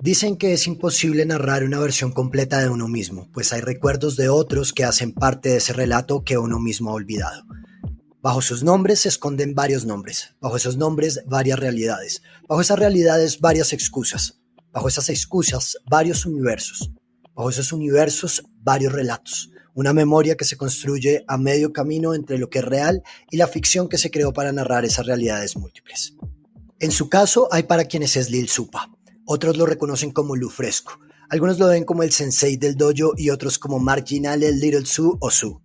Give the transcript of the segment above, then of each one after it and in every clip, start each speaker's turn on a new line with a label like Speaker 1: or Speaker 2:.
Speaker 1: Dicen que es imposible narrar una versión completa de uno mismo, pues hay recuerdos de otros que hacen parte de ese relato que uno mismo ha olvidado. Bajo sus nombres se esconden varios nombres, bajo esos nombres varias realidades, bajo esas realidades varias excusas, bajo esas excusas varios universos, bajo esos universos varios relatos, una memoria que se construye a medio camino entre lo que es real y la ficción que se creó para narrar esas realidades múltiples. En su caso hay para quienes es Lil Supa, otros lo reconocen como Lu Fresco, algunos lo ven como el sensei del dojo y otros como Marginal el Little Su o Su.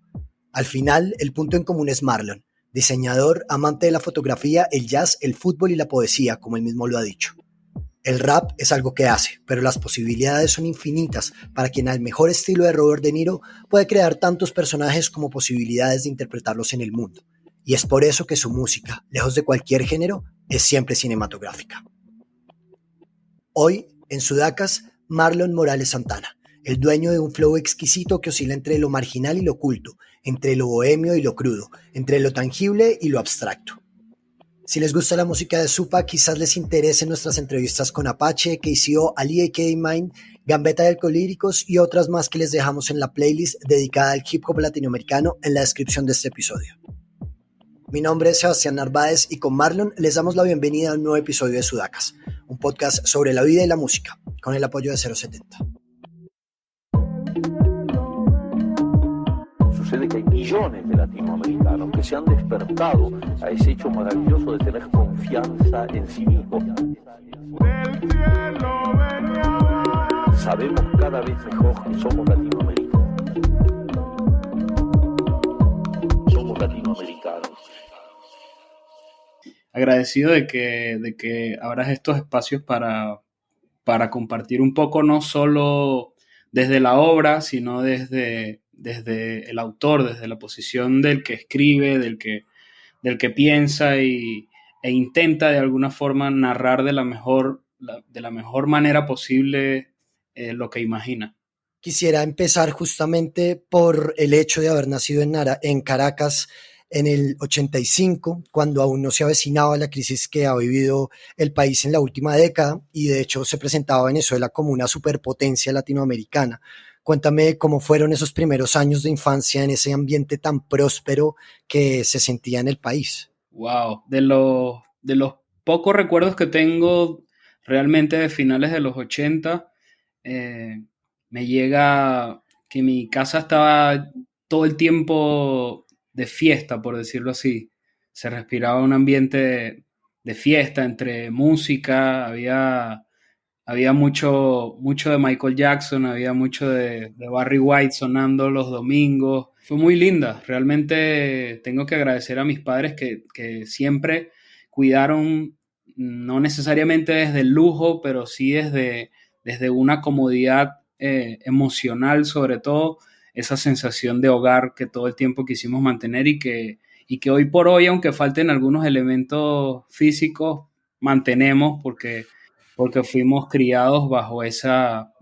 Speaker 1: Al final, el punto en común es Marlon, diseñador, amante de la fotografía, el jazz, el fútbol y la poesía, como él mismo lo ha dicho. El rap es algo que hace, pero las posibilidades son infinitas para quien al mejor estilo de Robert De Niro puede crear tantos personajes como posibilidades de interpretarlos en el mundo. Y es por eso que su música, lejos de cualquier género, es siempre cinematográfica. Hoy, en Sudacas, Marlon Morales Santana, el dueño de un flow exquisito que oscila entre lo marginal y lo culto, entre lo bohemio y lo crudo, entre lo tangible y lo abstracto. Si les gusta la música de Supa, quizás les interesen nuestras entrevistas con Apache, KCO, Ali A.K.A. Mind, Gambetta de Alcolíricos y otras más que les dejamos en la playlist dedicada al hip hop latinoamericano en la descripción de este episodio. Mi nombre es Sebastián Narváez y con Marlon les damos la bienvenida a un nuevo episodio de Sudacas, un podcast sobre la vida y la música, con el apoyo de 070.
Speaker 2: Sucede que hay millones de latinoamericanos que se han despertado a ese hecho maravilloso de tener confianza en sí mismos. Sabemos cada vez mejor que somos latinoamericanos. Somos latinoamericanos.
Speaker 3: Agradecido de que abras estos espacios para compartir un poco, no solo desde la obra, sino desde el autor, desde la posición del que escribe, del que piensa e intenta de alguna forma narrar de la mejor manera posible lo que imagina.
Speaker 1: Quisiera empezar justamente por el hecho de haber nacido en Caracas en el 85, cuando aún no se avecinaba la crisis que ha vivido el país en la última década, y de hecho se presentaba Venezuela como una superpotencia latinoamericana. Cuéntame cómo fueron esos primeros años de infancia en ese ambiente tan próspero que se sentía en el país.
Speaker 3: Wow, de los pocos recuerdos que tengo realmente de finales de los 80, me llega que mi casa estaba todo el tiempo de fiesta, por decirlo así. Se respiraba un ambiente de fiesta entre música, había mucho de Michael Jackson, había mucho de Barry White sonando los domingos. Fue muy linda. Realmente tengo que agradecer a mis padres que siempre cuidaron, no necesariamente desde el lujo, pero sí desde una comodidad emocional, sobre todo esa sensación de hogar que todo el tiempo quisimos mantener y que hoy por hoy, aunque falten algunos elementos físicos, mantenemos porque fuimos criados bajo esa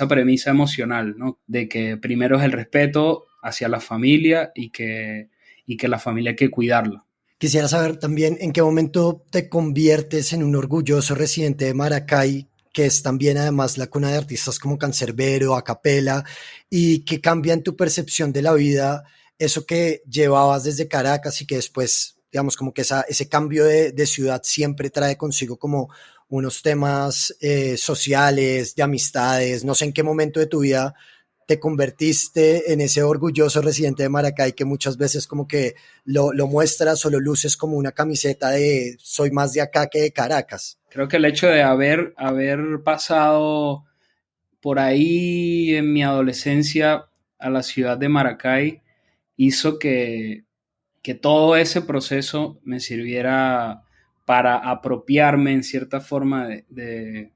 Speaker 3: premisa emocional, ¿no? De que primero es el respeto hacia la familia y que la familia hay que cuidarla.
Speaker 1: Quisiera saber también en qué momento te conviertes en un orgulloso residente de Maracay, que es también además la cuna de artistas como Canserbero, Acapela, y que cambia en tu percepción de la vida eso que llevabas desde Caracas y que después, digamos, como que ese cambio de ciudad siempre trae consigo como unos temas sociales, de amistades. No sé en qué momento de tu vida te convertiste en ese orgulloso residente de Maracay que muchas veces como que lo muestras o lo luces como una camiseta de soy más de acá que de Caracas.
Speaker 3: Creo que el hecho de haber pasado por ahí en mi adolescencia a la ciudad de Maracay hizo que todo ese proceso me sirviera para apropiarme en cierta forma de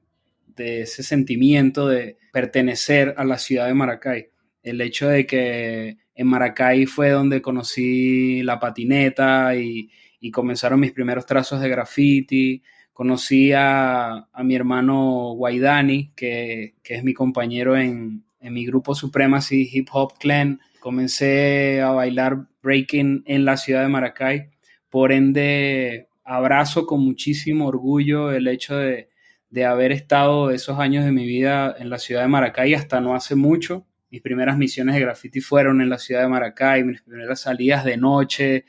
Speaker 3: ese sentimiento de pertenecer a la ciudad de Maracay. El hecho de que en Maracay fue donde conocí la patineta y comenzaron mis primeros trazos de graffiti, conocí a mi hermano Guaidani, que es mi compañero en mi grupo Supremacy Hip Hop Clan. Comencé a bailar breaking en la ciudad de Maracay, por ende abrazo con muchísimo orgullo el hecho de haber estado esos años de mi vida en la ciudad de Maracay hasta no hace mucho. Mis primeras misiones de graffiti fueron en la ciudad de Maracay, mis primeras salidas de noche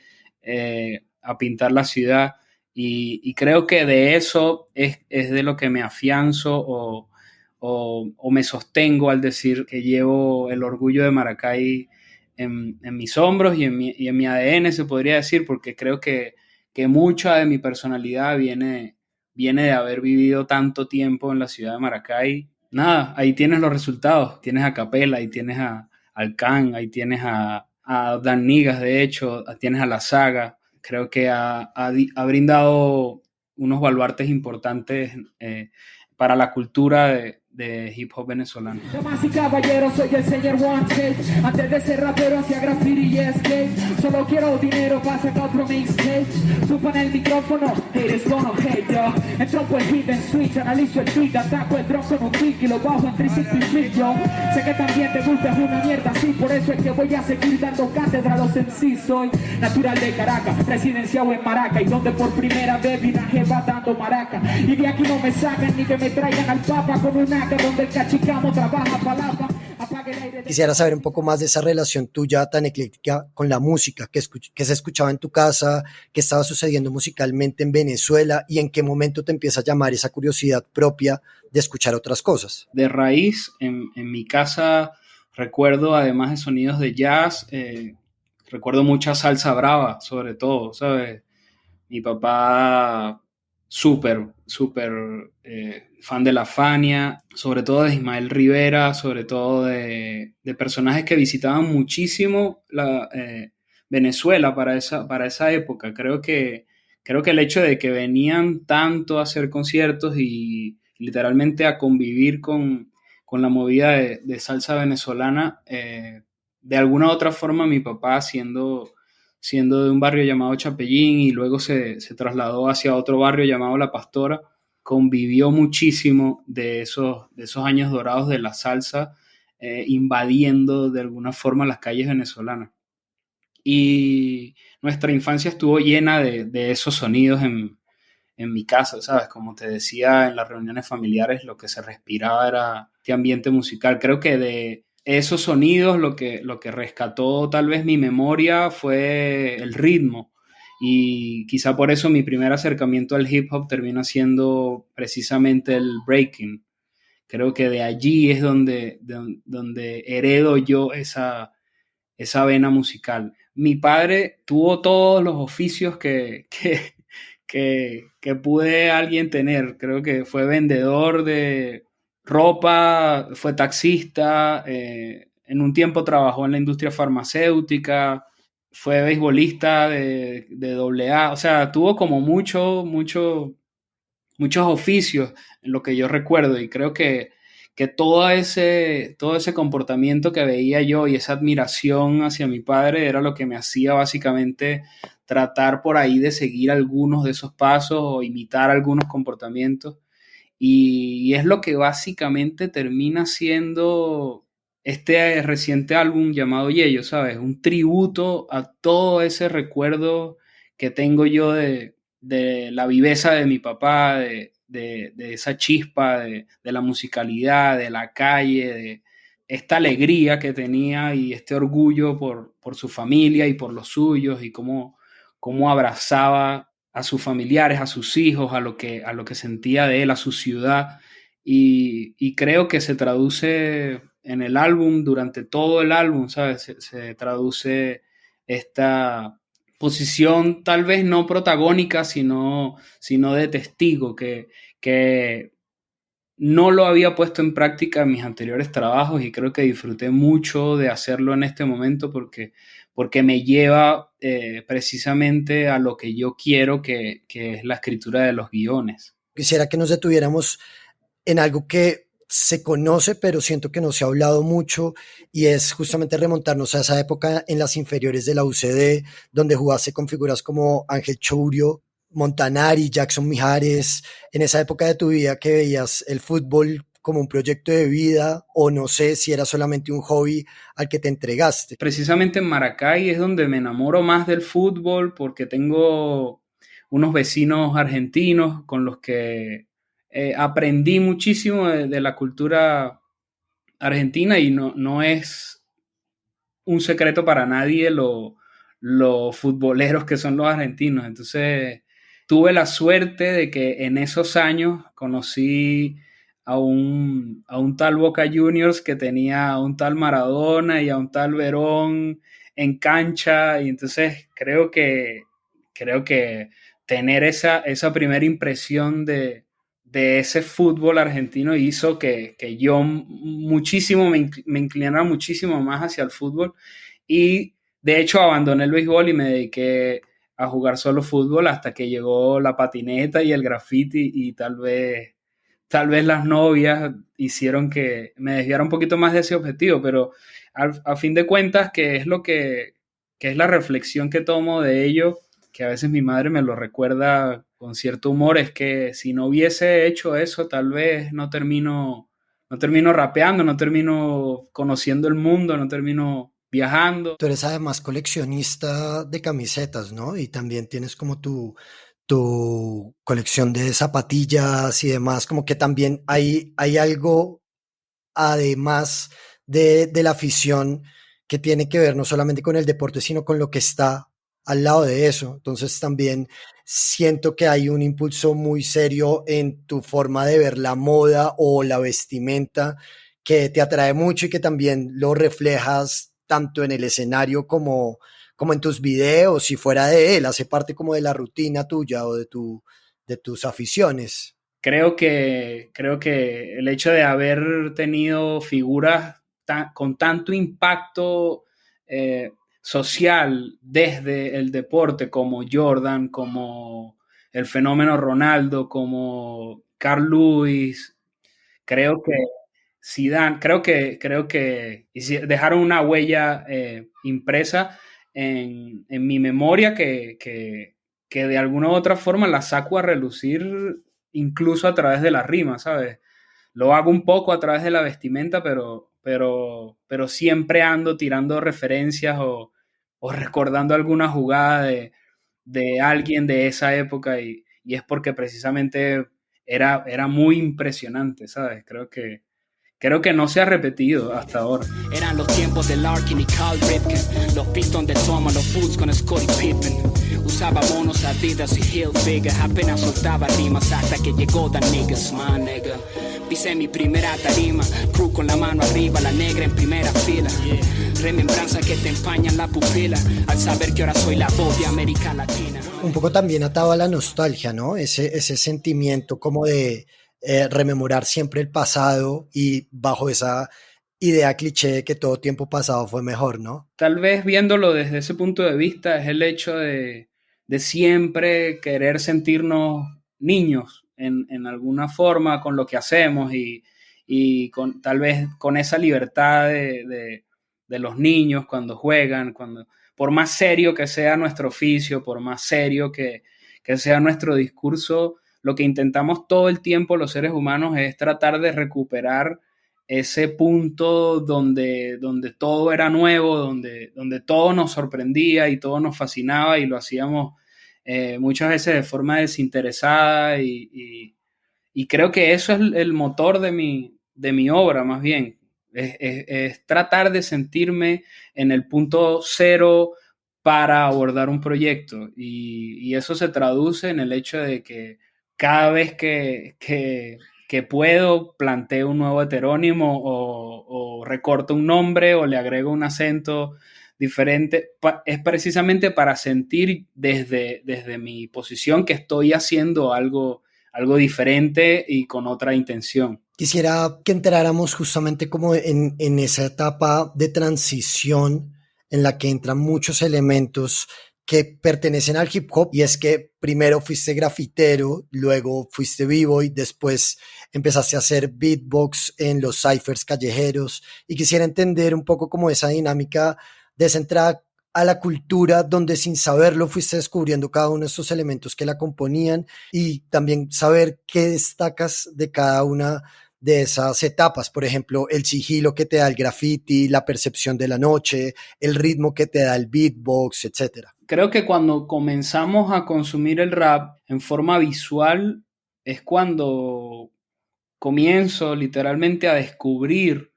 Speaker 3: a pintar la ciudad, y creo que de eso es de lo que me afianzo o me sostengo al decir que llevo el orgullo de Maracay en mis hombros y en mi ADN, se podría decir, porque creo que mucha de mi personalidad viene de haber vivido tanto tiempo en la ciudad de Maracay. Nada, ahí tienes los resultados. Tienes a Capela, ahí tienes a Alcan, ahí tienes a Dan Nigas, de hecho, tienes a La Saga. Creo que ha brindado unos baluartes importantes para la cultura de hip hop venezolano.
Speaker 4: Damas y caballeros, soy el señor One Take. Antes de ser rapero hacía graffiti y skate. Solo quiero dinero para sacar otro mixtape. Supan el micrófono, haters gonna hate, yo. Entro por el hit en switch, analizo el tweet, ataco el drum con un click y lo bajo en 360 flip, yo. Sé que también te gusta, es una mierda así, por eso es que voy a seguir dando cátedra a los MC. Soy natural de Caracas, residenciado en Maracay, donde por primera vez vi una jeva dando maraca. Y de aquí no me sacan ni que me traigan al papa con una donde el cachicamo trabaja palapa.
Speaker 1: Quisiera saber un poco más de esa relación tuya tan ecléctica con la música, que se escuchaba en tu casa, qué estaba sucediendo musicalmente en Venezuela y en qué momento te empieza a llamar esa curiosidad propia de escuchar otras cosas.
Speaker 3: De raíz, en mi casa recuerdo, además de sonidos de jazz, recuerdo mucha salsa brava, sobre todo, ¿sabes? Mi papá súper fan de La Fania, sobre todo de Ismael Rivera, sobre todo de personajes que visitaban muchísimo Venezuela para esa época. Creo que el hecho de que venían tanto a hacer conciertos y literalmente a convivir con la movida de salsa venezolana, de alguna u otra forma mi papá siendo de un barrio llamado Chapellín y luego se trasladó hacia otro barrio llamado La Pastora, convivió muchísimo de esos años dorados de la salsa, invadiendo de alguna forma las calles venezolanas. Y nuestra infancia estuvo llena de esos sonidos en mi casa, ¿sabes? Como te decía, en las reuniones familiares lo que se respiraba era este ambiente musical. Creo que de esos sonidos lo que rescató tal vez mi memoria fue el ritmo, y quizá por eso mi primer acercamiento al hip hop termina siendo precisamente el breaking. Creo que de allí es donde heredo yo esa vena musical. Mi padre tuvo todos los oficios que pude alguien tener. Creo que fue vendedor de ropa, fue taxista, en un tiempo trabajó en la industria farmacéutica, fue beisbolista de AA, o sea, tuvo como muchos oficios en lo que yo recuerdo, y creo que todo ese comportamiento que veía yo y esa admiración hacia mi padre era lo que me hacía básicamente tratar por ahí de seguir algunos de esos pasos o imitar algunos comportamientos. Y es lo que básicamente termina siendo este reciente álbum llamado Yello, ¿sabes? Un tributo a todo ese recuerdo que tengo yo de la viveza de mi papá, de esa chispa, de la musicalidad, de la calle, de esta alegría que tenía y este orgullo por su familia y por los suyos, y cómo abrazaba a sus familiares, a sus hijos, a lo que sentía de él, a su ciudad, y creo que se traduce en el álbum, durante todo el álbum, ¿sabes? Se traduce esta posición tal vez no protagónica, sino de testigo, que no lo había puesto en práctica en mis anteriores trabajos, y creo que disfruté mucho de hacerlo en este momento porque me lleva precisamente a lo que yo quiero, que es la escritura de los guiones.
Speaker 1: Quisiera que nos detuviéramos en algo que se conoce, pero siento que no se ha hablado mucho, y es justamente remontarnos a esa época en las inferiores de la UCD, donde jugaste con figuras como Ángel Chourio, Montanari, Jackson Mijares, en esa época de tu vida que veías el fútbol como un proyecto de vida o no sé si era solamente un hobby al que te entregaste?
Speaker 3: Precisamente en Maracay es donde me enamoro más del fútbol porque tengo unos vecinos argentinos con los que aprendí muchísimo de la cultura argentina y no es un secreto para nadie lo futboleros que son los argentinos. Entonces tuve la suerte de que en esos años conocí a un tal Boca Juniors que tenía a un tal Maradona y a un tal Verón en cancha. Y entonces creo que tener esa primera impresión de ese fútbol argentino hizo que yo muchísimo me inclinara muchísimo más hacia el fútbol y de hecho abandoné el béisbol y me dediqué a jugar solo fútbol hasta que llegó la patineta y el graffiti y tal vez las novias hicieron que me desviara un poquito más de ese objetivo, pero a fin de cuentas que es que es la reflexión que tomo de ello, que a veces mi madre me lo recuerda con cierto humor, es que si no hubiese hecho eso, tal vez no termino rapeando, no termino conociendo el mundo, no termino viajando.
Speaker 1: Tú eres además coleccionista de camisetas, ¿no? Y también tienes como tu colección de zapatillas y demás, como que también hay algo además de la afición que tiene que ver no solamente con el deporte, sino con lo que está al lado de eso. Entonces también siento que hay un impulso muy serio en tu forma de ver la moda o la vestimenta que te atrae mucho y que también lo reflejas tanto en el escenario como en tus videos y fuera de él, hace parte como de la rutina tuya o de tus aficiones.
Speaker 3: Creo que el hecho de haber tenido figuras con tanto impacto social desde el deporte como Jordan, como el fenómeno Ronaldo, como Carl Lewis, creo que Zidane, creo que dejaron una huella impresa en mi memoria que de alguna u otra forma la saco a relucir incluso a través de la rima, ¿sabes? Lo hago un poco a través de la vestimenta, pero siempre ando tirando referencias o recordando alguna jugada de alguien de esa época y es porque precisamente era muy impresionante, ¿sabes? Creo que no se ha repetido hasta ahora.
Speaker 4: Eran los tiempos de Larkin y Carl Ripken, los Pistons de Thomas, los Bulls con Scottie Pippen. Usaba monos, Adidas y Hilfiger, apenas soltaba rimas hasta que llegó The Niggas, my nigga. Pisé mi primera tarima, crew con la mano arriba, la negra en primera fila. Remembranza que te empañan la pupila al saber que ahora soy la voz de América Latina.
Speaker 1: Un poco también atado a la nostalgia, ¿no? Ese sentimiento como de rememorar siempre el pasado y bajo esa idea cliché de que todo tiempo pasado fue mejor, ¿no?
Speaker 3: Tal vez viéndolo desde ese punto de vista es el hecho de siempre querer sentirnos niños en alguna forma con lo que hacemos y tal vez con esa libertad de los niños cuando juegan, por más serio que sea nuestro oficio, por más serio que sea nuestro discurso, lo que intentamos todo el tiempo los seres humanos es tratar de recuperar ese punto donde todo era nuevo, donde todo nos sorprendía y todo nos fascinaba y lo hacíamos muchas veces de forma desinteresada y creo que eso es el motor de mi obra más bien. Es tratar de sentirme en el punto cero para abordar un proyecto y eso se traduce en el hecho de que cada vez que puedo planteo un nuevo heterónimo o recorto un nombre o le agrego un acento diferente, es precisamente para sentir desde mi posición que estoy haciendo algo diferente y con otra intención.
Speaker 1: Quisiera que entráramos justamente como en esa etapa de transición en la que entran muchos elementos que pertenecen al hip hop y es que primero fuiste grafitero, luego fuiste b-boy, después empezaste a hacer beatbox en los cyphers callejeros y quisiera entender un poco como esa dinámica de esa entrada a la cultura donde sin saberlo fuiste descubriendo cada uno de estos elementos que la componían y también saber qué destacas de cada una de esas etapas? Por ejemplo, el sigilo que te da el graffiti, la percepción de la noche, el ritmo que te da el beatbox, etcétera.
Speaker 3: Creo que cuando comenzamos a consumir el rap en forma visual es cuando comienzo literalmente a descubrir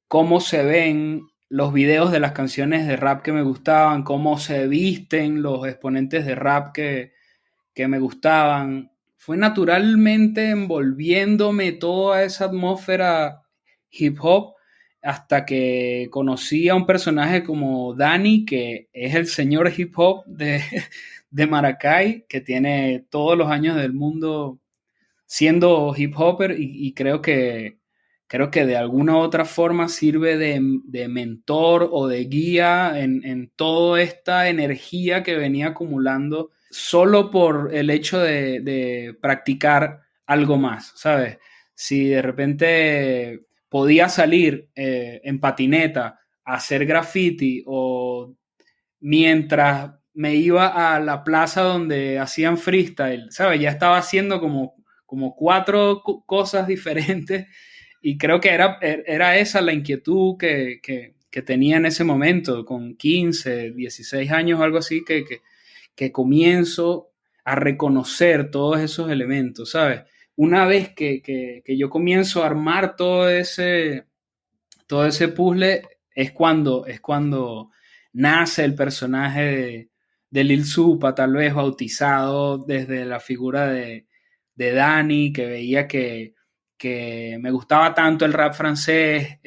Speaker 3: cómo se ven los videos de las canciones de rap que me gustaban, cómo se visten los exponentes de rap que me gustaban. Fue naturalmente envolviéndome toda esa atmósfera hip hop hasta que conocí a un personaje como Dani, que es el señor hip hop de Maracay, que tiene todos los años del mundo siendo hip hopper y creo que de alguna u otra forma sirve de mentor o de guía en toda esta energía que venía acumulando solo por el hecho de practicar algo más, ¿sabes? Si de repente podía salir en patineta a hacer graffiti o mientras me iba a la plaza donde hacían freestyle, ¿sabes? Ya estaba haciendo como cuatro cosas diferentes y creo que era esa la inquietud que tenía en ese momento, con 15, 16 años o algo así, que comienzo a reconocer todos esos elementos, ¿sabes? Una vez que yo comienzo a armar todo ese puzzle, es cuando nace el personaje de Lil Supa, tal vez bautizado desde la figura de Dani, que veía que me gustaba tanto el rap francés,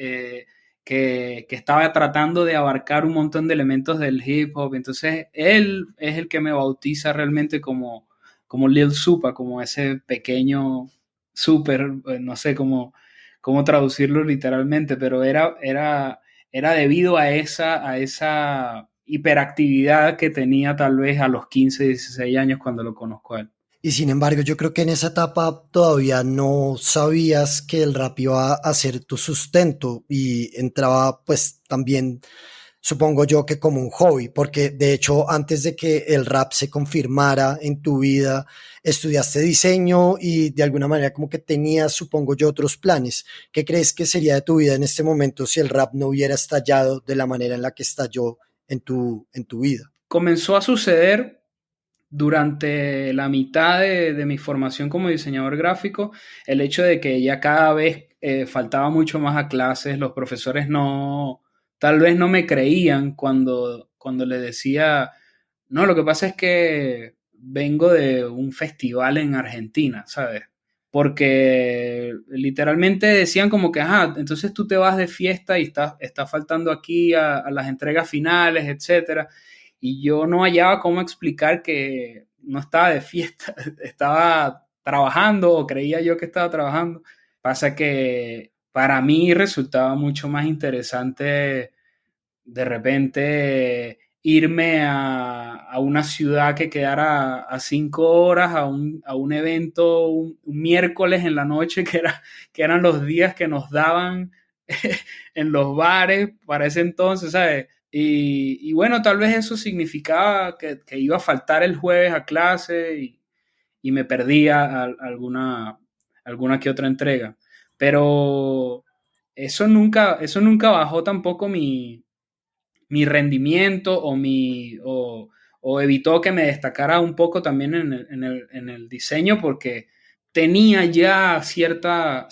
Speaker 3: que estaba tratando de abarcar un montón de elementos del hip hop. Entonces él es el que me bautiza realmente como Lil Supa, como ese pequeño super, no sé cómo traducirlo literalmente, pero era debido a esa hiperactividad que tenía tal vez a los 15, 16 años cuando lo conozco a él.
Speaker 1: Y sin embargo, yo creo que en esa etapa todavía no sabías que el rap iba a ser tu sustento y entraba pues también, supongo yo, que como un hobby, porque de hecho antes de que el rap se confirmara en tu vida, estudiaste diseño y de alguna manera como que tenías, supongo yo, otros planes. ¿Qué crees que sería de tu vida en este momento si el rap no hubiera estallado de la manera en la que estalló en tu vida?
Speaker 3: Comenzó a suceder durante la mitad de mi formación como diseñador gráfico, el hecho de que ya cada vez faltaba mucho más a clases, los profesores tal vez no me creían cuando les decía, no, lo que pasa es que vengo de un festival en Argentina, ¿sabes? Porque literalmente decían como que, ajá, entonces tú te vas de fiesta y estás faltando aquí a las entregas finales, etcétera. Y yo no hallaba cómo explicar que no estaba de fiesta, estaba trabajando o creía yo que estaba trabajando. Pasa que para mí resultaba mucho más interesante de repente irme a una ciudad que quedara a 5 horas a un evento un miércoles en la noche, que eran los días que nos daban en los bares para ese entonces, ¿sabes? Y bueno, tal vez eso significaba que iba a faltar el jueves a clase y me perdía alguna que otra entrega. Pero eso nunca bajó tampoco mi rendimiento o evitó que me destacara un poco también en el diseño porque tenía ya cierta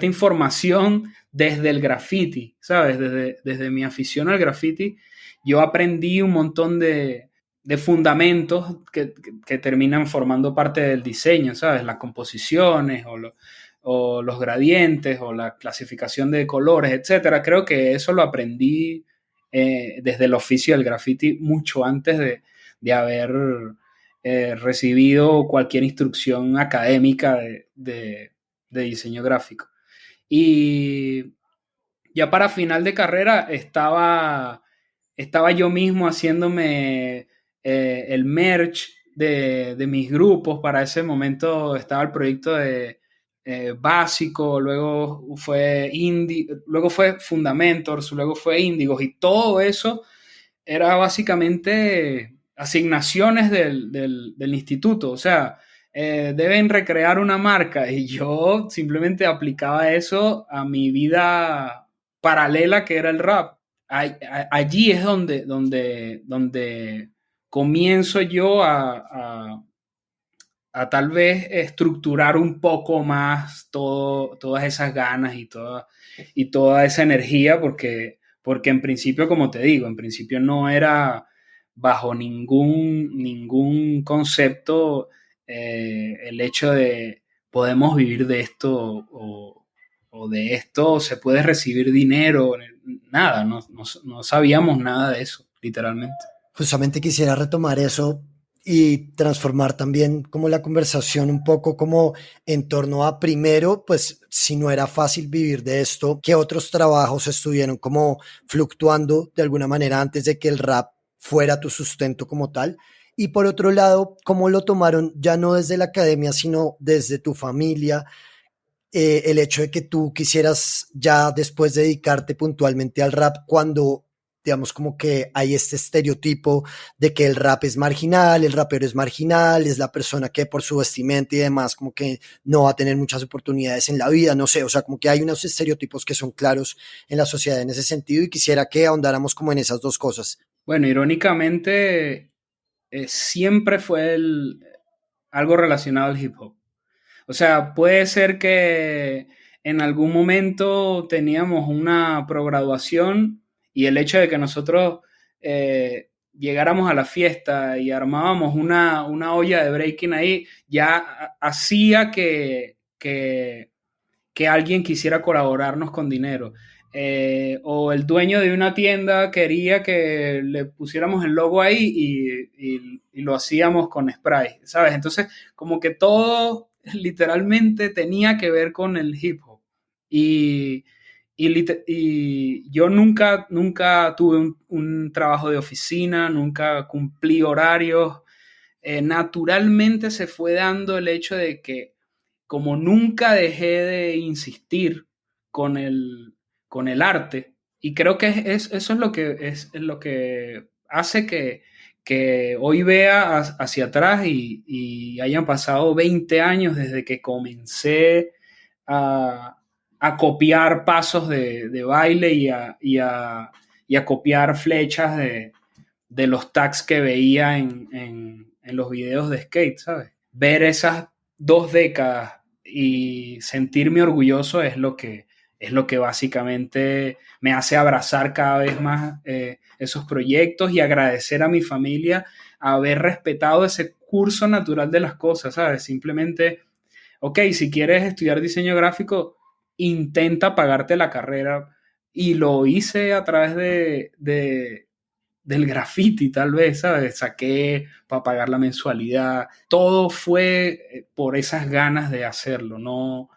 Speaker 3: información desde el graffiti, ¿sabes? Desde mi afición al graffiti, yo aprendí un montón de fundamentos que terminan formando parte del diseño, ¿sabes? Las composiciones o los gradientes o la clasificación de colores, etcétera. Creo que eso lo aprendí desde el oficio del graffiti mucho antes de haber recibido cualquier instrucción académica de diseño gráfico. Y ya para final de carrera estaba yo mismo haciéndome el merch de mis grupos. Para ese momento estaba el proyecto Básico, luego fue luego fue Fundamentors, luego fue Índigos, y todo eso era básicamente asignaciones del instituto. O sea, deben recrear una marca, y yo simplemente aplicaba eso a mi vida paralela, que era el rap. Allí es donde comienzo yo a tal vez estructurar un poco más todas esas ganas y toda esa energía, porque en principio, como te digo, en principio no era bajo ningún concepto el hecho de podemos vivir de esto o de esto se puede recibir dinero, nada, no sabíamos nada de eso, literalmente.
Speaker 1: Justamente quisiera retomar eso y transformar también como la conversación un poco como en torno a, primero, pues si no era fácil vivir de esto, ¿qué otros trabajos estuvieron como fluctuando de alguna manera antes de que el rap fuera tu sustento como tal? Y por otro lado, ¿cómo lo tomaron ya no desde la academia, sino desde tu familia? El hecho de que tú quisieras ya después dedicarte puntualmente al rap cuando, digamos, como que hay este estereotipo de que el rap es marginal, el rapero es marginal, es la persona que por su vestimenta y demás como que no va a tener muchas oportunidades en la vida, no sé, o sea, como que hay unos estereotipos que son claros en la sociedad en ese sentido, y quisiera que ahondáramos como en esas dos cosas.
Speaker 3: Bueno, irónicamente, siempre fue algo relacionado al hip hop. O sea, puede ser que en algún momento teníamos una prograduación, y el hecho de que nosotros llegáramos a la fiesta y armábamos una olla de breaking ahí, ya hacía que alguien quisiera colaborarnos con dinero. O el dueño de una tienda quería que le pusiéramos el logo ahí y lo hacíamos con spray, ¿sabes? Entonces, como que todo literalmente tenía que ver con el hip hop. Y, y yo nunca tuve un trabajo de oficina, nunca cumplí horarios. Naturalmente se fue dando el hecho de que, como nunca dejé de insistir con con el arte, y creo que eso es lo que hace que hoy vea hacia atrás y hayan pasado 20 años desde que comencé a, a copiar pasos de baile y a copiar flechas de los tags que veía en los videos de skate, ¿sabes? Ver esas 2 décadas y sentirme orgulloso es lo que básicamente me hace abrazar cada vez más esos proyectos, y agradecer a mi familia haber respetado ese curso natural de las cosas, ¿sabes? Simplemente, ok, si quieres estudiar diseño gráfico, intenta pagarte la carrera. Y lo hice a través del graffiti, tal vez, ¿sabes? Saqué para pagar la mensualidad. Todo fue por esas ganas de hacerlo, no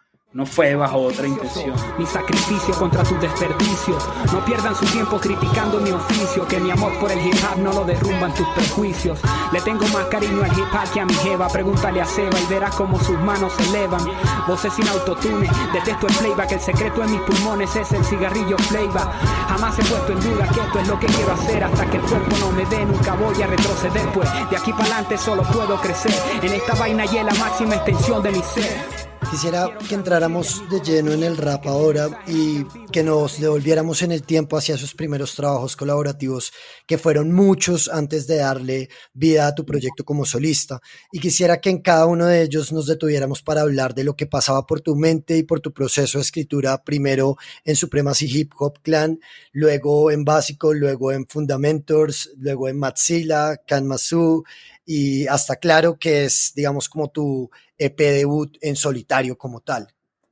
Speaker 3: fue bajo otra intención.
Speaker 4: Mi sacrificio contra tu desperdicio. No pierdan su tiempo criticando mi oficio, que mi amor por el hip hop no lo derrumban tus prejuicios. Le tengo más cariño al hip hop que a mi jeva. Pregúntale a Seba y verás cómo sus manos se elevan. Voces sin autotune, detesto el playback. El secreto en mis pulmones es el cigarrillo flavor. Jamás he puesto en duda que esto es lo que quiero hacer. Hasta que el cuerpo no me dé, nunca voy a retroceder. Pues de aquí para adelante solo puedo crecer. En esta vaina y en la máxima extensión de mi ser.
Speaker 1: Quisiera que entráramos de lleno en el rap ahora y que nos devolviéramos en el tiempo hacia esos primeros trabajos colaborativos, que fueron muchos antes de darle vida a tu proyecto como solista. Y quisiera que en cada uno de ellos nos detuviéramos para hablar de lo que pasaba por tu mente y por tu proceso de escritura, primero en Supremacy Hip Hop Clan, luego en Básico, luego en Fundamentors, luego en Matzilla, Kanmasu, y hasta Claro, que es, digamos, como tu EP debut en solitario como tal.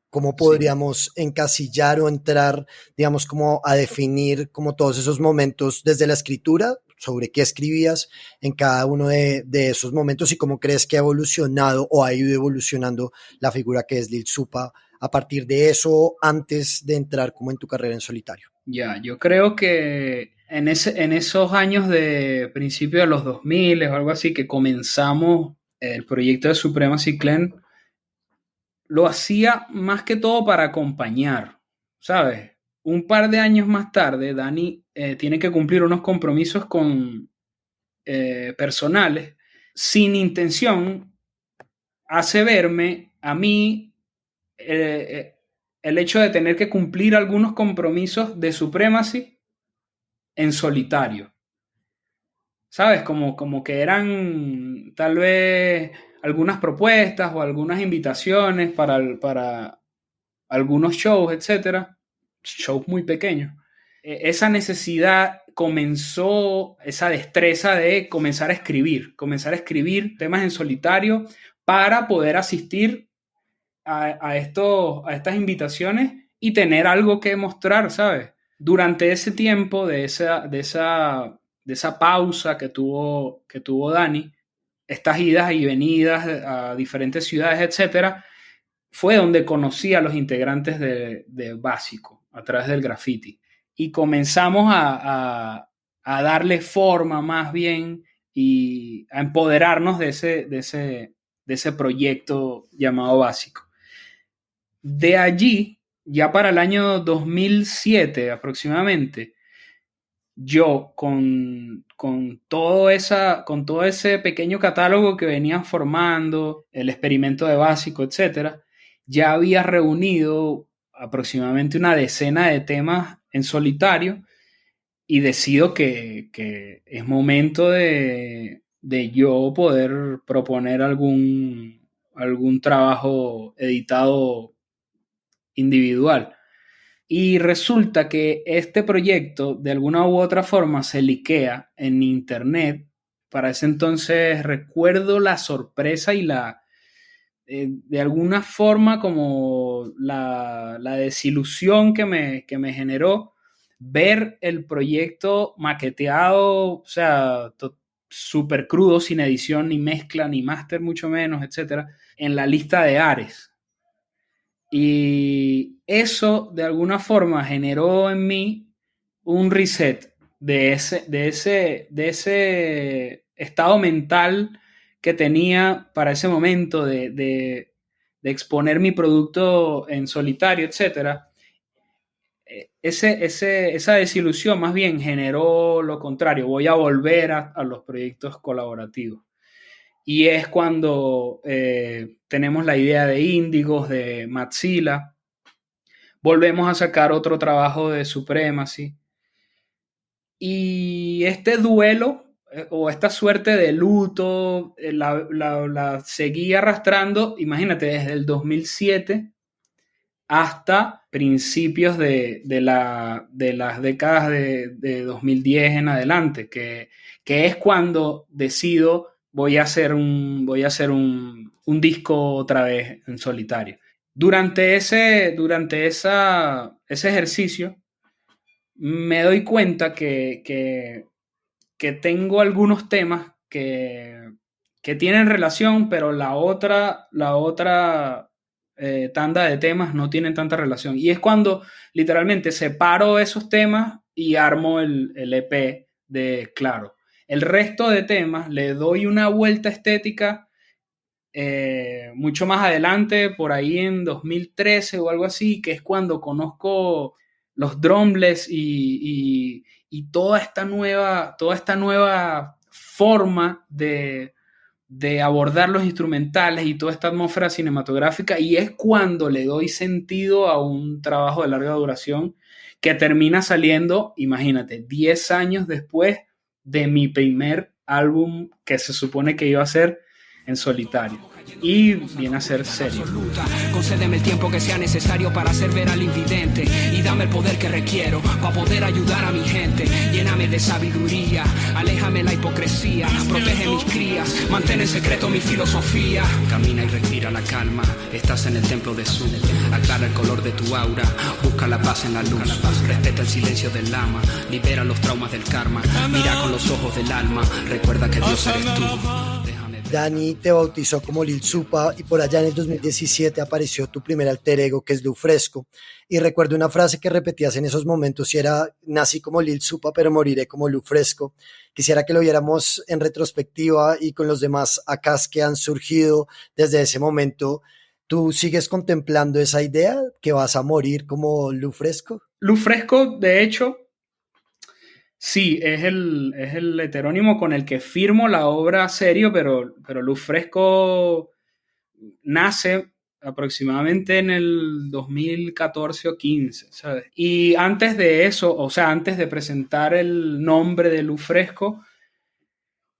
Speaker 1: ¿Cómo podríamos encasillar o entrar, digamos, como a definir como todos esos momentos desde la escritura, sobre qué escribías en cada uno de esos momentos, y cómo crees que ha evolucionado o ha ido evolucionando la figura que es Lil Supa a partir de eso, antes de entrar como en tu carrera en solitario?
Speaker 3: Ya, yo creo que en esos años de principio de los 2000 o algo así, que comenzamos el proyecto de Supremacy Clan, lo hacía más que todo para acompañar, ¿sabes? Un par de años más tarde, Dani tiene que cumplir unos compromisos con personales sin intención, hace verme a mí el hecho de tener que cumplir algunos compromisos de Supremacy en solitario. ¿Sabes? Como que eran tal vez algunas propuestas o algunas invitaciones para algunos shows, etcétera, shows muy pequeños. Esa necesidad comenzó, esa destreza de comenzar a escribir temas en solitario para poder asistir a estas invitaciones y tener algo que mostrar, ¿sabes? Durante ese tiempo de esa pausa que tuvo Dani, estas idas y venidas a diferentes ciudades, etcétera, fue donde conocí a los integrantes de Básico a través del graffiti. Y comenzamos a darle forma más bien y a empoderarnos de ese proyecto llamado Básico. De allí, ya para el año 2007 aproximadamente, yo con todo ese pequeño catálogo que venía formando, el experimento de Básico, etcétera, ya había reunido aproximadamente una decena de temas en solitario y decido que es momento de yo poder proponer algún trabajo editado individual. Y resulta que este proyecto, de alguna u otra forma, se liquea en internet. Para ese entonces recuerdo la sorpresa y de alguna forma como la desilusión que me generó ver el proyecto maqueteado, o sea, súper crudo, sin edición, ni mezcla, ni máster, mucho menos, etcétera, en la lista de Ares. Y eso de alguna forma generó en mí un reset de ese estado mental que tenía para ese momento de exponer mi producto en solitario, etcétera. Esa desilusión más bien generó lo contrario. Voy a volver a los proyectos colaborativos. Y es cuando tenemos la idea de Índigos, de Matzila. Volvemos a sacar otro trabajo de Supremacy. Y este duelo o esta suerte de luto la seguí arrastrando, imagínate, desde el 2007 hasta principios de las décadas de 2010 en adelante, que es cuando decido voy a hacer un disco otra vez en solitario. Durante ese ejercicio me doy cuenta que tengo algunos temas que tienen relación, pero la otra tanda de temas no tienen tanta relación. Y es cuando literalmente separo esos temas y armo el EP de Claro. El resto de temas le doy una vuelta estética mucho más adelante, por ahí en 2013 o algo así, que es cuando conozco los drumless y toda esta nueva forma de abordar los instrumentales y toda esta atmósfera cinematográfica, y es cuando le doy sentido a un trabajo de larga duración que termina saliendo, imagínate, 10 años después de mi primer álbum que se supone que iba a ser en solitario. Y viene a ser serio.
Speaker 5: Concédeme el tiempo que sea necesario para hacer ver al invidente y dame el poder que requiero para poder ayudar a mi gente. Lléname de sabiduría, aléjame la hipocresía, protege mis crías, mantén en secreto mi filosofía. Camina y respira la calma, estás en el templo de Su. Aclara el color de tu aura, busca la paz en la luz, respeta el silencio del lama, libera los traumas del karma, mira con los ojos del alma, recuerda que Dios eres tú.
Speaker 1: Dani te bautizó como Lil Supa y por allá en el 2017 apareció tu primer alter ego, que es Lu Fresco, y recuerdo una frase que repetías en esos momentos y era: nací como Lil Supa pero moriré como Lu Fresco. Quisiera que lo viéramos en retrospectiva y con los demás acás que han surgido desde ese momento. ¿Tú sigues contemplando esa idea que vas a morir como Lou Fresco?
Speaker 3: Lou Fresco, de hecho, sí, es el heterónimo con el que firmo la obra serio, pero Lou Fresco nace aproximadamente en el 2014 o 15, ¿sabes? Y antes de eso, o sea, antes de presentar el nombre de Lou Fresco,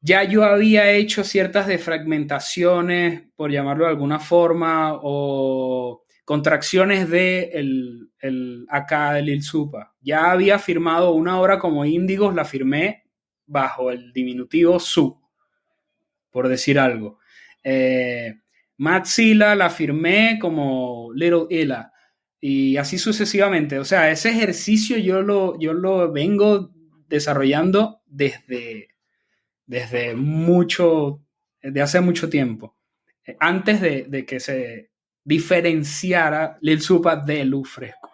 Speaker 3: ya yo había hecho ciertas defragmentaciones, por llamarlo de alguna forma, o contracciones de el AK de Lil Supa. Ya había firmado una obra como Índigos, la firmé bajo el diminutivo Su, por decir algo. Matzilla la firmé como Little Illa y así sucesivamente. O sea, ese ejercicio yo lo vengo desarrollando desde hace mucho tiempo, antes de que se diferenciara Lil Supa de Lou Fresco.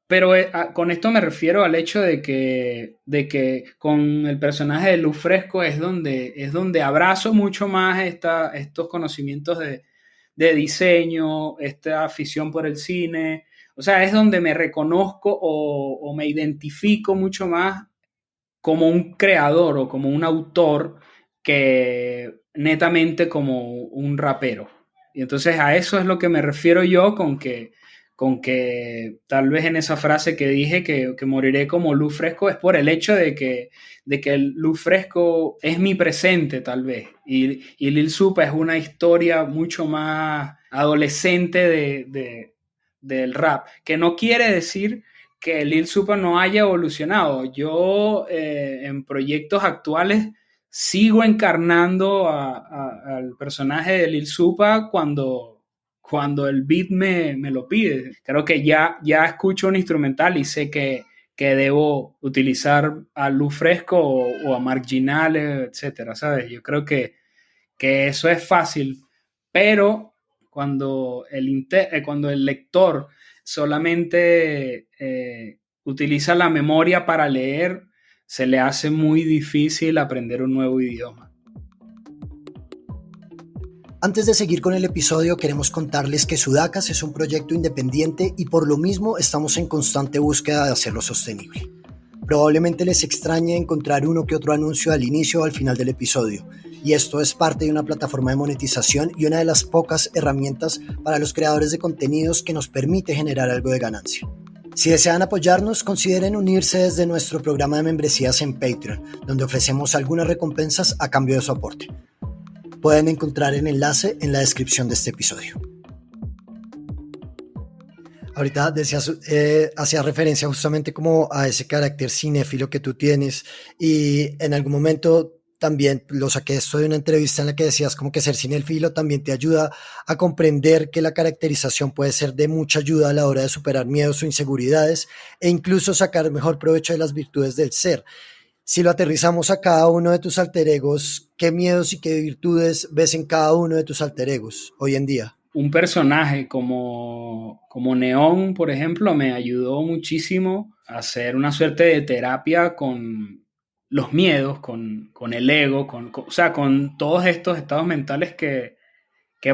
Speaker 3: Pero con esto me refiero al hecho de que con el personaje de Lou Fresco es donde abrazo mucho más estos conocimientos de diseño, esta afición por el cine. O sea, es donde me reconozco o me identifico mucho más como un creador o como un autor que netamente como un rapero. Y entonces a eso es lo que me refiero yo con que tal vez en esa frase que dije que moriré como Lou Fresco es por el hecho de que el Lou Fresco es mi presente tal vez y Lil Supa es una historia mucho más adolescente del rap, que no quiere decir que Lil Supa no haya evolucionado. Yo en proyectos actuales sigo encarnando al personaje de Lil Supa cuando el beat me lo pide. Creo que ya escucho un instrumental y sé que debo utilizar a Lou Fresco o a Marginales, etcétera, ¿sabes? Yo creo que eso es fácil, pero cuando el lector solamente utiliza la memoria para leer, se le hace muy difícil aprender un nuevo idioma.
Speaker 1: Antes de seguir con el episodio, queremos contarles que Sudacas es un proyecto independiente y por lo mismo estamos en constante búsqueda de hacerlo sostenible. Probablemente les extrañe encontrar uno que otro anuncio al inicio o al final del episodio, y esto es parte de una plataforma de monetización y una de las pocas herramientas para los creadores de contenidos que nos permite generar algo de ganancia. Si desean apoyarnos, consideren unirse desde nuestro programa de membresías en Patreon, donde ofrecemos algunas recompensas a cambio de su aporte. Pueden encontrar el enlace en la descripción de este episodio. Ahorita decías, hacía referencia justamente como a ese carácter cinéfilo que tú tienes y en algún momento también lo saqué esto de una entrevista en la que decías como que ser cinéfilo también te ayuda a comprender que la caracterización puede ser de mucha ayuda a la hora de superar miedos o inseguridades e incluso sacar mejor provecho de las virtudes del ser. Si lo aterrizamos a cada uno de tus alter egos, ¿qué miedos y qué virtudes ves en cada uno de tus alter egos hoy en día?
Speaker 3: Un personaje como Neón, por ejemplo, me ayudó muchísimo a hacer una suerte de terapia con los miedos, con el ego, o sea, con todos estos estados mentales que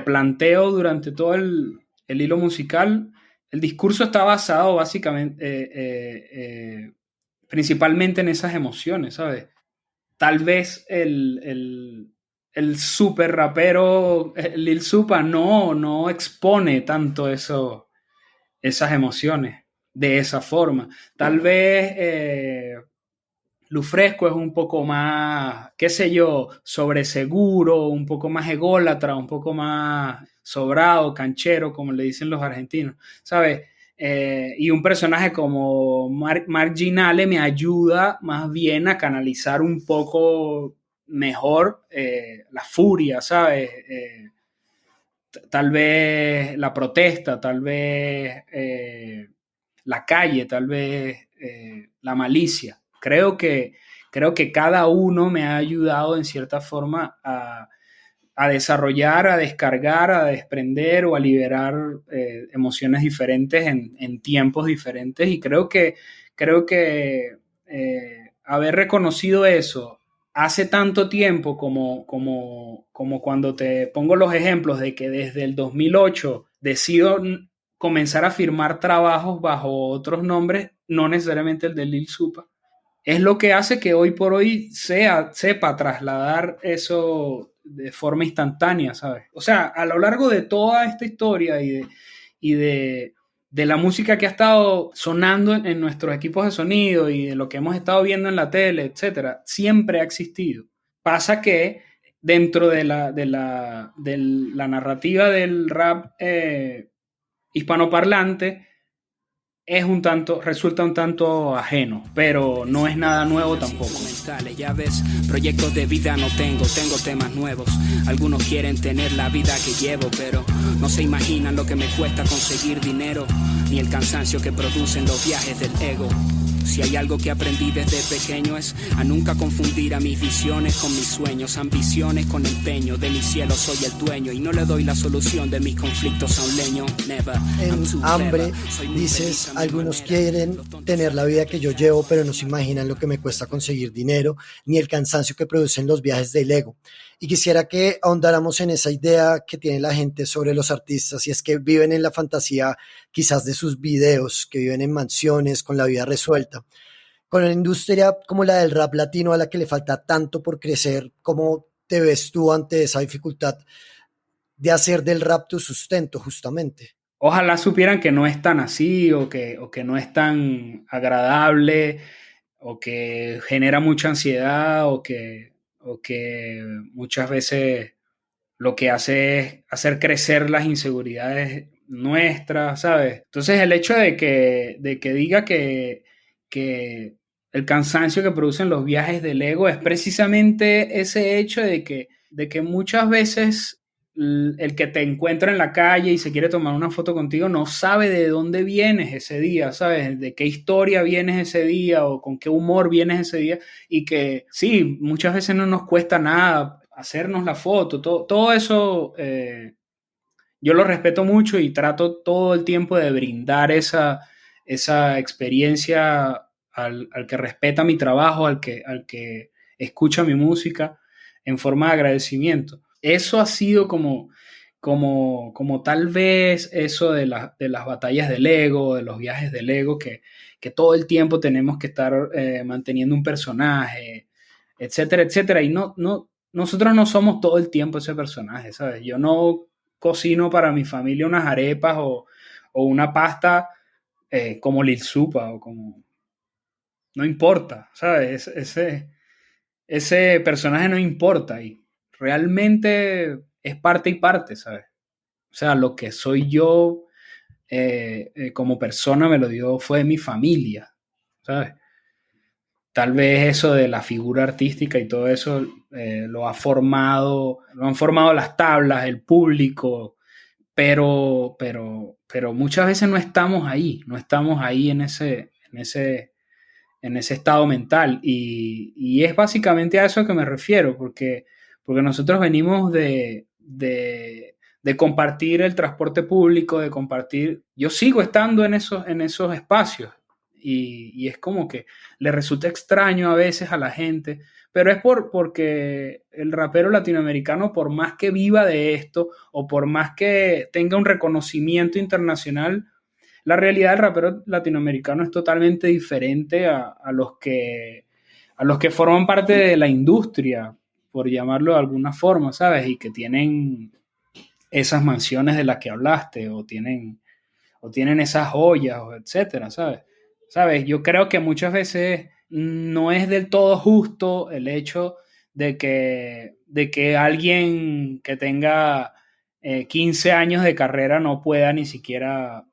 Speaker 3: planteo durante todo el hilo musical. El discurso está basado básicamente, principalmente en esas emociones, ¿sabes? Tal vez el super rapero Lil Supa no expone tanto esas emociones de esa forma. Tal vez Lou Fresco es un poco más, qué sé yo, sobreseguro, un poco más ególatra, un poco más sobrado, canchero, como le dicen los argentinos, ¿sabes? Y un personaje como Marginale me ayuda más bien a canalizar un poco mejor la furia, ¿sabes? Tal vez la protesta, tal vez la calle, tal vez la malicia. Creo que cada uno me ha ayudado en cierta forma a desarrollar, a descargar, a desprender o a liberar emociones diferentes en tiempos diferentes. Y creo que haber reconocido eso hace tanto tiempo como cuando te pongo los ejemplos de que desde el 2008 decido comenzar a firmar trabajos bajo otros nombres, no necesariamente el de Lil Supa, es lo que hace que hoy por hoy sepa trasladar eso de forma instantánea, ¿sabes? O sea, a lo largo de toda esta historia y de la música que ha estado sonando en nuestros equipos de sonido y de lo que hemos estado viendo en la tele, etcétera, siempre ha existido. Pasa que dentro de la narrativa del rap hispanoparlante resulta un tanto ajeno, pero no es nada nuevo tampoco.
Speaker 5: Ya ves, proyectos de vida no tengo temas nuevos. Algunos quieren tener la vida que llevo, pero no se imaginan lo que me cuesta conseguir dinero, ni el cansancio que producen los viajes del ego. Si hay algo que aprendí desde pequeño es a nunca confundir a mis visiones con mis sueños, ambiciones con empeño, de mi cielo soy el dueño y no le doy la solución de mis conflictos a un leño. Never.
Speaker 1: En Hambre dices, algunos quieren tener la vida que yo llevo, pero no se imaginan lo que me cuesta conseguir dinero, ni el cansancio que producen los viajes del ego. Y quisiera que ahondáramos en esa idea que tiene la gente sobre los artistas, y es que viven en la fantasía quizás de sus videos, que viven en mansiones con la vida resuelta. Con una industria como la del rap latino a la que le falta tanto por crecer, ¿cómo te ves tú ante esa dificultad de hacer del rap tu sustento justamente?
Speaker 3: Ojalá supieran que no es tan así o que no es tan agradable o que genera mucha ansiedad o que muchas veces lo que hace es hacer crecer las inseguridades nuestras, ¿sabes? Entonces el hecho de que diga que el cansancio que producen los viajes del ego es precisamente ese hecho de que muchas veces el que te encuentra en la calle y se quiere tomar una foto contigo no sabe de dónde vienes ese día, ¿sabes? De qué historia vienes ese día o con qué humor vienes ese día, y que sí, muchas veces no nos cuesta nada hacernos la foto, todo eso yo lo respeto mucho y trato todo el tiempo de brindar esa experiencia al que respeta mi trabajo, al que escucha mi música en forma de agradecimiento. Eso ha sido como tal vez eso de las batallas del ego, de los viajes del ego, que todo el tiempo tenemos que estar manteniendo un personaje, etcétera, etcétera. Y nosotros no somos todo el tiempo ese personaje, ¿sabes? Yo no cocino para mi familia unas arepas o una pasta como Lil Supa o como... No importa, ¿sabes? Ese personaje no importa y realmente es parte y parte, ¿sabes? O sea, lo que soy yo como persona me lo dio fue mi familia, ¿sabes? Tal vez eso de la figura artística y todo eso lo han formado las tablas, el público, pero muchas veces no estamos ahí en ese estado mental y es básicamente a eso que me refiero, porque nosotros venimos de compartir el transporte público, de compartir, yo sigo estando en esos espacios y es como que le resulta extraño a veces a la gente, pero es porque el rapero latinoamericano, por más que viva de esto o por más que tenga un reconocimiento internacional, la realidad del rapero latinoamericano es totalmente diferente a los que forman parte de la industria, por llamarlo de alguna forma, ¿sabes? Y que tienen esas mansiones de las que hablaste, o tienen esas joyas, etcétera, ¿sabes? ¿Sabes? Yo creo que muchas veces no es del todo justo el hecho de que alguien que tenga 15 años de carrera no pueda ni siquiera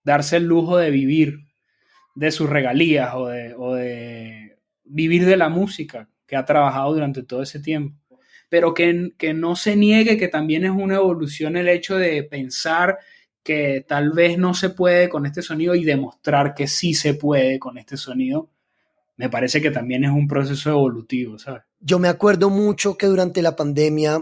Speaker 3: darse el lujo de vivir de sus regalías o de vivir de la música que ha trabajado durante todo ese tiempo. Pero que no se niegue que también es una evolución el hecho de pensar que tal vez no se puede con este sonido y demostrar que sí se puede con este sonido. Me parece que también es un proceso evolutivo, ¿sabes?
Speaker 1: Yo me acuerdo mucho que durante la pandemia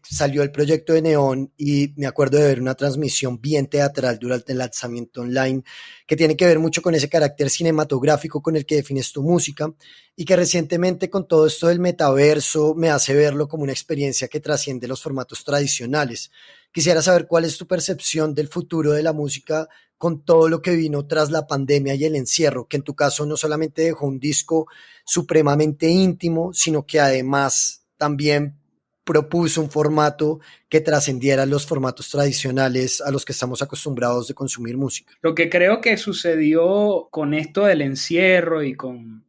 Speaker 1: salió el proyecto de Neón y me acuerdo de ver una transmisión bien teatral durante el lanzamiento online que tiene que ver mucho con ese carácter cinematográfico con el que defines tu música y que recientemente con todo esto del metaverso me hace verlo como una experiencia que trasciende los formatos tradicionales. Quisiera saber cuál es tu percepción del futuro de la música con todo lo que vino tras la pandemia y el encierro, que en tu caso no solamente dejó un disco supremamente íntimo, sino que además también propuso un formato que trascendiera los formatos tradicionales a los que estamos acostumbrados de consumir música.
Speaker 3: Lo que creo que sucedió con esto del encierro y con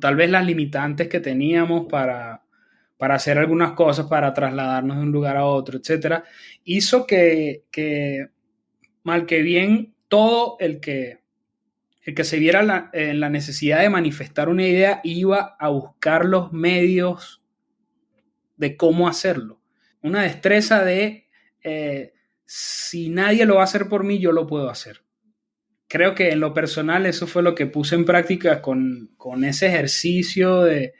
Speaker 3: tal vez las limitantes que teníamos para hacer algunas cosas, para trasladarnos de un lugar a otro, etcétera, hizo que mal que bien, todo el que se viera en la necesidad de manifestar una idea iba a buscar los medios de cómo hacerlo. Una destreza de si nadie lo va a hacer por mí, yo lo puedo hacer. Creo que en lo personal eso fue lo que puse en práctica con ese ejercicio de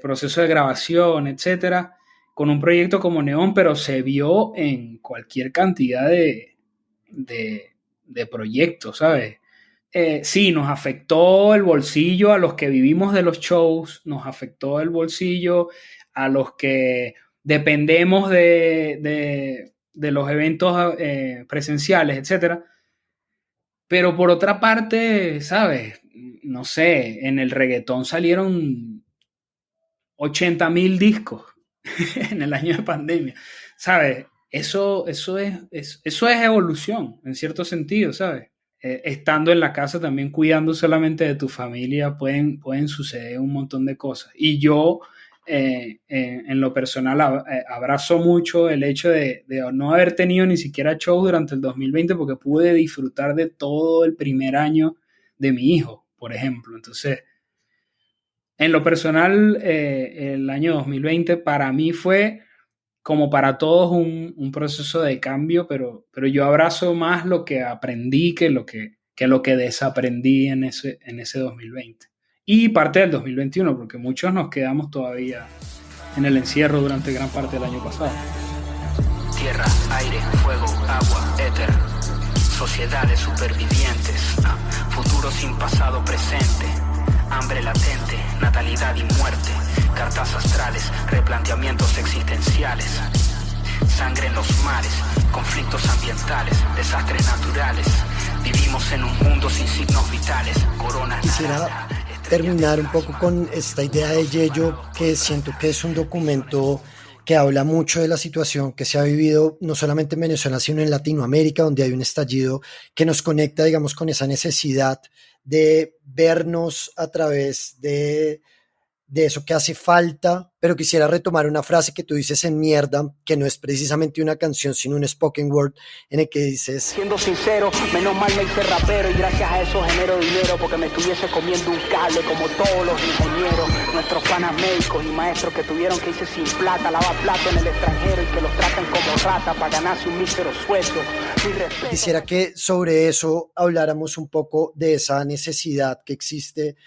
Speaker 3: proceso de grabación, etcétera, con un proyecto como Neón, pero se vio en cualquier cantidad de proyectos, ¿sabes? Sí, nos afectó el bolsillo a los que vivimos de los shows, nos afectó el bolsillo a los que dependemos de los eventos presenciales, etcétera. Pero por otra parte, ¿sabes? No sé, en el reggaetón salieron 80,000 discos en el año de pandemia, ¿sabes? Eso es evolución, en cierto sentido, ¿sabes? Estando en la casa también cuidando solamente de tu familia pueden suceder un montón de cosas. Y yo, en lo personal, abrazo mucho el hecho de no haber tenido ni siquiera show durante el 2020 porque pude disfrutar de todo el primer año de mi hijo, por ejemplo. Entonces, en lo personal, el año 2020 para mí fue, como para todos, un proceso de cambio, pero yo abrazo más lo que aprendí que lo que desaprendí en ese 2020. Y parte del 2021, porque muchos nos quedamos todavía en el encierro durante gran parte del año pasado.
Speaker 5: Tierra, aire, fuego, agua, éter. Sociedades supervivientes. Futuro sin pasado presente. Hambre latente, natalidad y muerte, cartas astrales, replanteamientos existenciales, sangre en los mares, conflictos ambientales, desastres naturales, vivimos en un mundo sin signos vitales, coronas.
Speaker 1: Quisiera terminar un poco con esta idea de Yello, que siento que es un documento que habla mucho de la situación que se ha vivido no solamente en Venezuela, sino en Latinoamérica, donde hay un estallido que nos conecta, digamos, con esa necesidad de vernos a través de eso que hace falta, pero quisiera retomar una frase que tú dices en Mierda, que no es precisamente una canción, sino un spoken word, en el que dices:
Speaker 6: siendo sincero, menos mal me hice rapero y gracias a eso genero dinero, porque me estuviese comiendo un cable como todos los ingenieros, nuestros panas médicos y maestros que tuvieron que irse sin plata, lavar plato en el extranjero y que los tratan como rata para ganarse un mísero sueldo.
Speaker 1: Quisiera que sobre eso habláramos un poco de esa necesidad que existe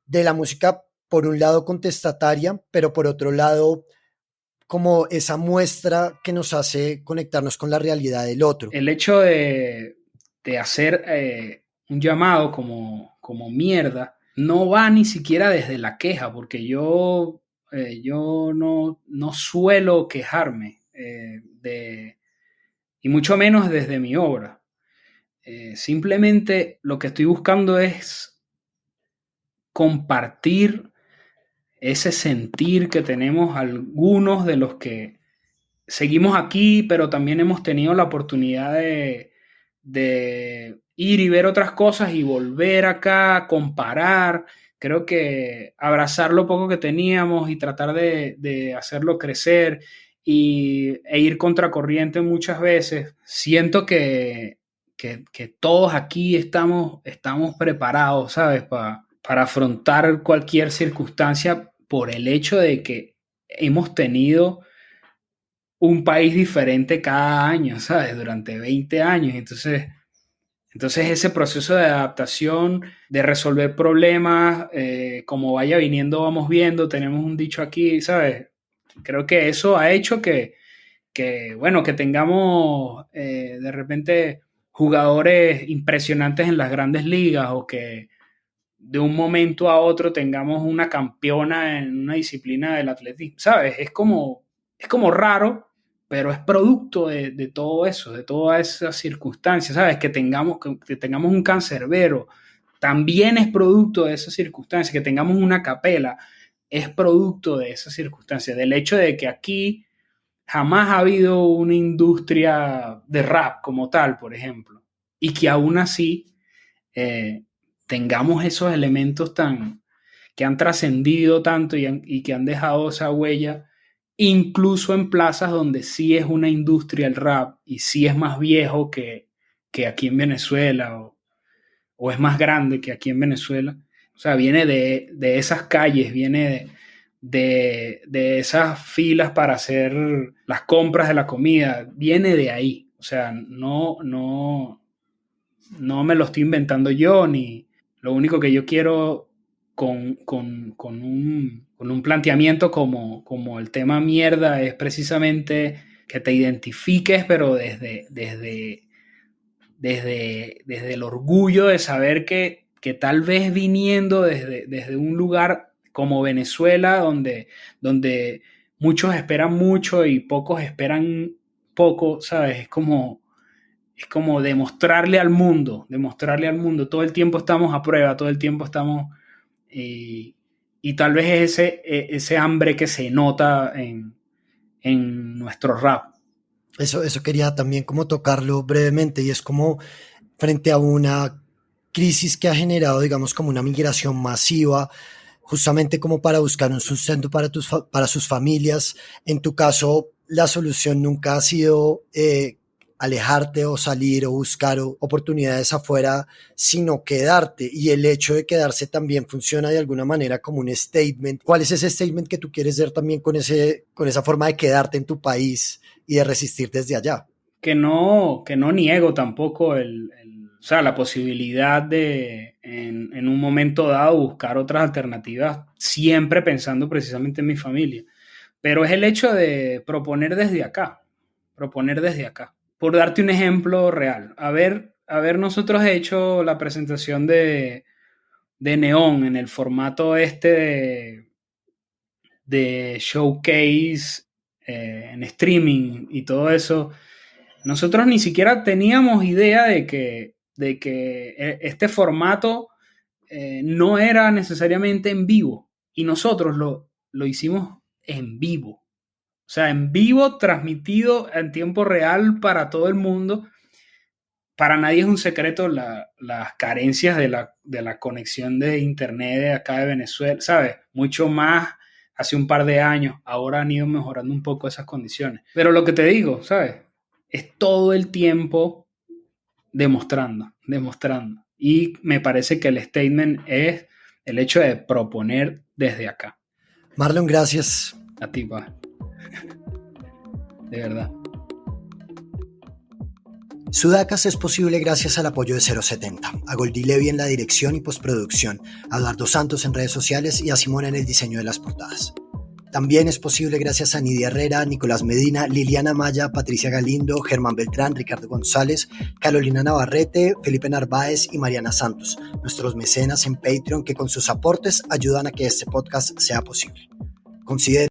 Speaker 1: de la música, por un lado contestataria, pero por otro lado como esa muestra que nos hace conectarnos con la realidad del otro.
Speaker 3: El hecho de hacer un llamado como Mierda no va ni siquiera desde la queja, porque yo no suelo quejarme y mucho menos desde mi obra. Simplemente lo que estoy buscando es compartir ese sentir que tenemos algunos de los que seguimos aquí, pero también hemos tenido la oportunidad de ir y ver otras cosas y volver acá, comparar. Creo que abrazar lo poco que teníamos y tratar de hacerlo crecer e ir contracorriente muchas veces. Siento que todos aquí estamos preparados, ¿sabes? Para afrontar cualquier circunstancia por el hecho de que hemos tenido un país diferente cada año, ¿sabes? Durante 20 años. Entonces ese proceso de adaptación, de resolver problemas, como vaya viniendo, vamos viendo, tenemos un dicho aquí, ¿sabes? Creo que eso ha hecho que tengamos de repente jugadores impresionantes en las grandes ligas, o que de un momento a otro tengamos una campeona en una disciplina del atletismo, ¿sabes? Es como raro, pero es producto de todo eso, de todas esas circunstancias, ¿sabes? Que tengamos un cancerbero, también es producto de esas circunstancias, que tengamos una capela, es producto de esas circunstancias, del hecho de que aquí jamás ha habido una industria de rap como tal, por ejemplo, y que aún así tengamos esos elementos que han trascendido tanto y que han dejado esa huella, incluso en plazas donde sí es una industria el rap y sí es más viejo que aquí en Venezuela o es más grande que aquí en Venezuela. O sea, viene de esas calles, viene de esas filas para hacer las compras de la comida, viene de ahí. O sea, no me lo estoy inventando yo, ni lo único que yo quiero con un planteamiento como el tema mierda es precisamente que te identifiques, pero desde el orgullo de saber que tal vez viniendo desde un lugar como Venezuela, donde muchos esperan mucho y pocos esperan poco, ¿sabes? Es como demostrarle al mundo, todo el tiempo estamos a prueba, todo el tiempo estamos, y tal vez es ese hambre que se nota en nuestro rap.
Speaker 1: Eso quería también como tocarlo brevemente, y es como frente a una crisis que ha generado, digamos, como una migración masiva, justamente como para buscar un sustento para sus familias. En tu caso, la solución nunca ha sido alejarte o salir o buscar oportunidades afuera, sino quedarte, y el hecho de quedarse también funciona de alguna manera como un statement. ¿Cuál es ese statement que tú quieres dar también con esa forma de quedarte en tu país y de resistir desde allá?
Speaker 3: Que no niego tampoco o sea, la posibilidad de en un momento dado buscar otras alternativas, siempre pensando precisamente en mi familia, pero es el hecho de proponer desde acá. Por darte un ejemplo real, haber nosotros hecho la presentación de Neón en el formato de showcase en streaming y todo eso, nosotros ni siquiera teníamos idea de que este formato no era necesariamente en vivo, y nosotros lo hicimos en vivo. O sea, en vivo, transmitido en tiempo real para todo el mundo. Para nadie es un secreto las carencias de la conexión de internet de acá de Venezuela, ¿sabes? Mucho más hace un par de años. Ahora han ido mejorando un poco esas condiciones. Pero lo que te digo, ¿sabes? Es todo el tiempo demostrando. Y me parece que el statement es el hecho de proponer desde acá.
Speaker 1: Marlon, gracias.
Speaker 3: A ti, pa. De verdad.
Speaker 1: Sudacas es posible gracias al apoyo de 070, a Goldie Levy en la dirección y postproducción, a Eduardo Santos en redes sociales y a Simona en el diseño de las portadas. También es posible gracias a Nidia Herrera, Nicolás Medina, Liliana Maya, Patricia Galindo, Germán Beltrán, Ricardo González, Carolina Navarrete, Felipe Narváez y Mariana Santos, nuestros mecenas en Patreon que con sus aportes ayudan a que este podcast sea posible. Consideren